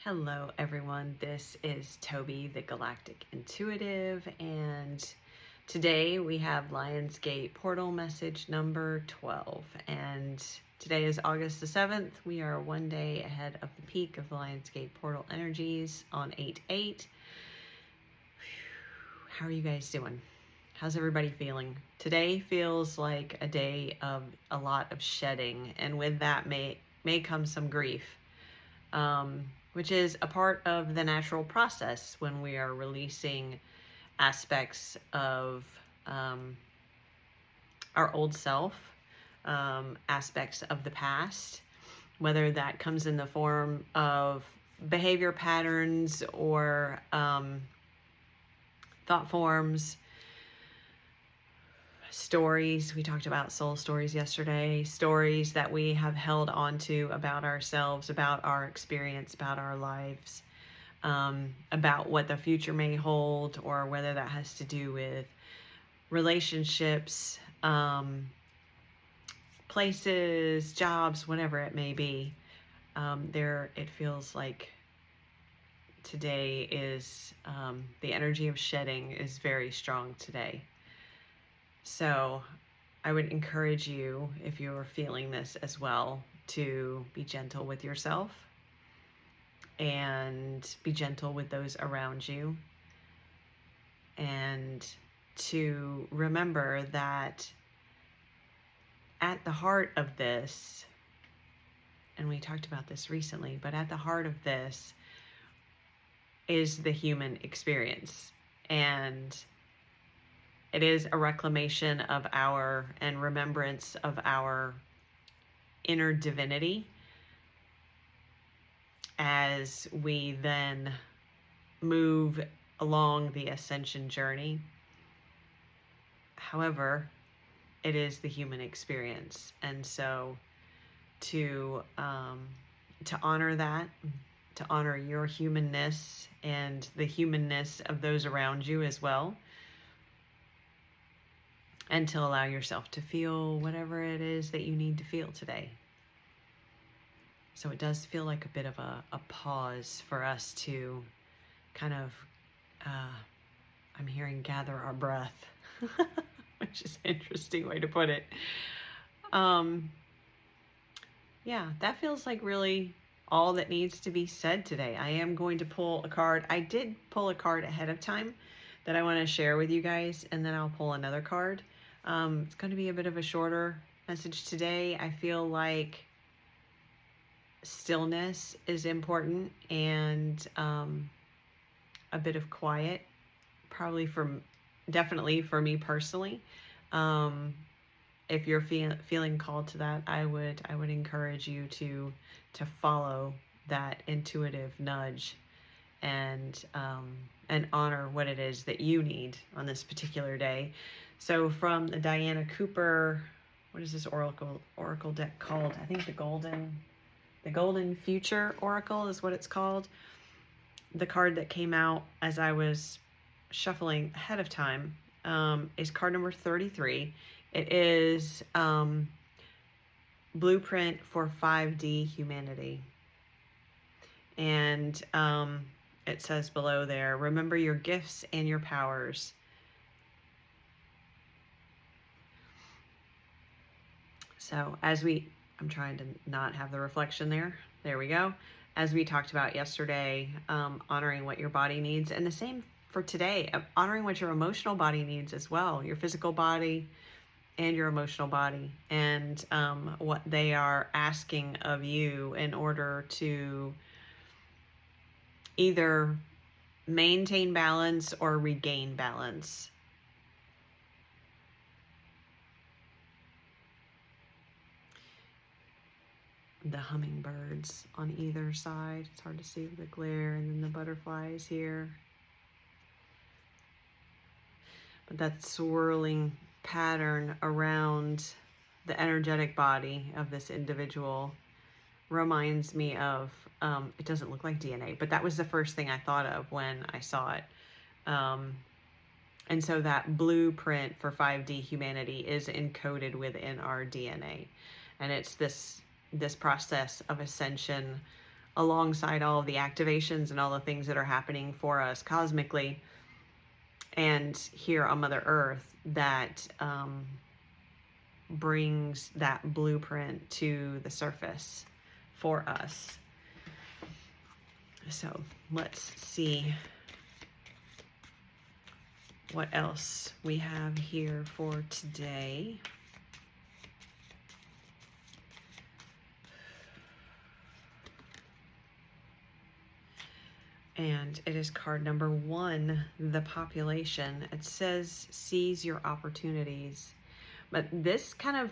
Hello everyone, this is Toby, the Galactic Intuitive, and today we have Lionsgate portal message number 12, and today is August the 7th. We are one day ahead of the peak of the Lionsgate portal energies on 8/8. How are you guys doing? How's everybody feeling? Today feels like a day of a lot of shedding, and with that may come some grief. Which is a part of the natural process when we are releasing aspects of our old self, aspects of the past, whether that comes in the form of behavior patterns or thought forms, stories. We talked about soul stories yesterday, stories that we have held onto about ourselves, about our experience, about our lives, about what the future may hold, or whether that has to do with relationships, places, jobs, whatever it may be. It feels like today is, the energy of shedding is very strong today. So I would encourage you, if you're feeling this as well, to be gentle with yourself and be gentle with those around you, and to remember that at the heart of this, and we talked about this recently, but at the heart of this is the human experience, and it is a reclamation of and remembrance of our inner divinity as we then move along the ascension journey. However, it is the human experience, and so to honor that, to honor your humanness and the humanness of those around you as well, and to allow yourself to feel whatever it is that you need to feel today. So it does feel like a bit of a pause for us to kind of, I'm hearing gather our breath, which is an interesting way to put it. Yeah, that feels like really all that needs to be said today. I am going to pull a card. I did pull a card ahead of time that I want to share with you guys, and then I'll pull another card. It's going to be a bit of a shorter message today. I feel like stillness is important, and a bit of quiet, probably definitely for me personally. If you're feeling called to that, I would encourage you to follow that intuitive nudge and honor what it is that you need on this particular day. So from the Diana Cooper, what is this oracle deck called? I think the Golden Future Oracle is what it's called. The card that came out as I was shuffling ahead of time is card number 33. It is Blueprint for 5D Humanity. And it says below there, remember your gifts and your powers. So I'm trying to not have the reflection there. There we go. As we talked about yesterday, honoring what your body needs, and the same for today, honoring what your emotional body needs as well, your physical body and your emotional body, and what they are asking of you in order to either maintain balance or regain balance. The hummingbirds on either side. It's hard to see with the glare, and then the butterflies here. But that swirling pattern around the energetic body of this individual reminds me of, it doesn't look like DNA, but that was the first thing I thought of when I saw it. And so that blueprint for 5D humanity is encoded within our DNA. And it's this process of ascension alongside all of the activations and all the things that are happening for us cosmically and here on Mother Earth, that brings that blueprint to the surface for us. So let's see what else we have here for today. And it is card number 1, the population. It says, seize your opportunities. But this kind of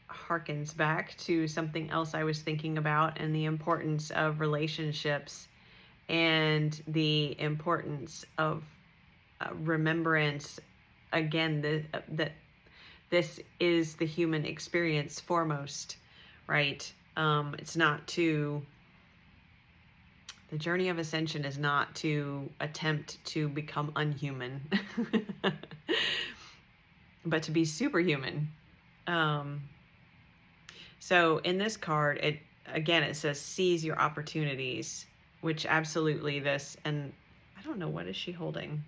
harkens back to something else I was thinking about, and the importance of relationships and the importance of remembrance. Again, that this is the human experience foremost, right? It's not to... The journey of ascension is not to attempt to become unhuman, but to be superhuman. So in this card, it says seize your opportunities, which absolutely this, and I don't know, what is she holding?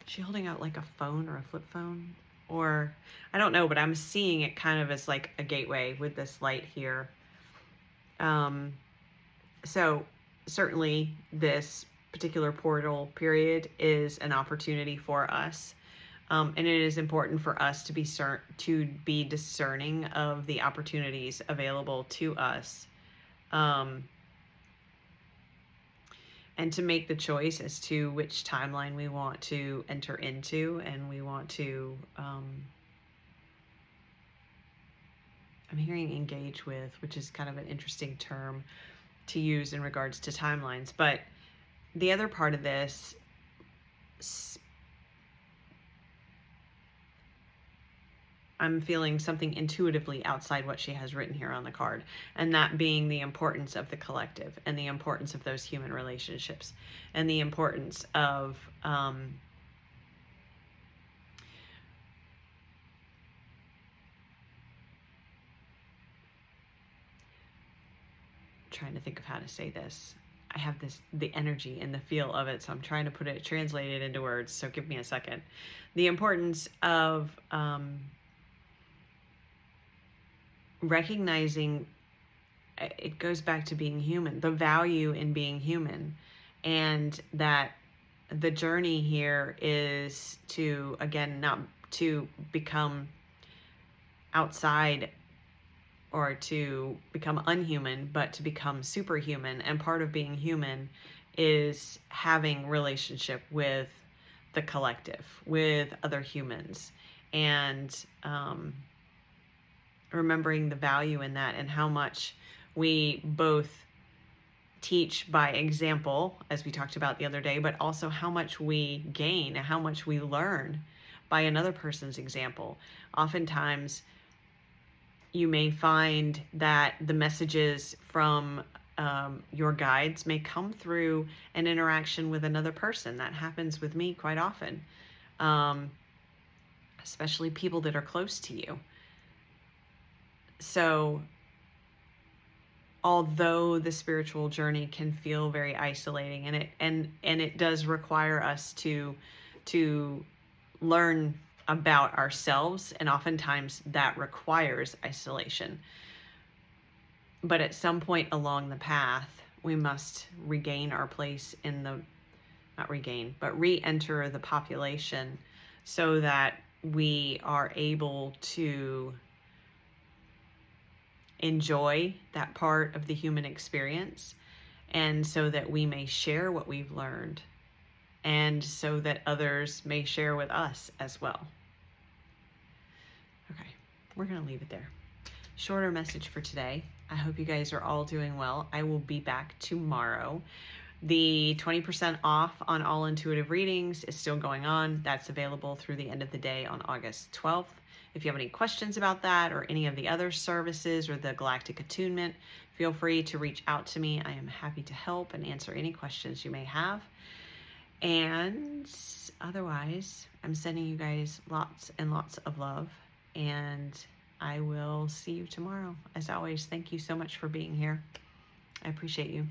Is she holding out like a phone or a flip phone? Or I don't know, but I'm seeing it kind of as like a gateway with this light here. So certainly this particular portal period is an opportunity for us. And it is important for us to be discerning of the opportunities available to us. And to make the choice as to which timeline we want to enter into, and we want to, I'm hearing engage with, which is kind of an interesting term to use in regards to timelines. But the other part of this, I'm feeling something intuitively outside what she has written here on the card, and that being the importance of the collective, and the importance of those human relationships, and the importance of trying to think of how to say this. I have the energy and the feel of it, so I'm trying to translate it into words, so give me a second. The importance of recognizing, it goes back to being human, the value in being human, and that the journey here is to, again, not to become outside or to become unhuman, but to become superhuman. And part of being human is having relationship with the collective, with other humans, and remembering the value in that, and how much we both teach by example, as we talked about the other day, but also how much we gain and how much we learn by another person's example. Oftentimes, you may find that the messages from your guides may come through an interaction with another person. That happens with me quite often, especially people that are close to you. So although the spiritual journey can feel very isolating, and it does require us to learn about ourselves, and oftentimes that requires isolation. But at some point along the path, we must regain our place in the, not regain, but re-enter the population, so that we are able to enjoy that part of the human experience, and so that we may share what we've learned, and so that others may share with us as well. Okay, we're going to leave it there. Shorter message for today. I hope you guys are all doing well. I will be back tomorrow. The 20% off on all intuitive readings is still going on. That's available through the end of the day on August 12th. If you have any questions about that, or any of the other services, or the Galactic attunement, feel free to reach out to me. I am happy to help and answer any questions you may have. And otherwise, I'm sending you guys lots and lots of love, and I will see you tomorrow. As always, thank you so much for being here. I appreciate you.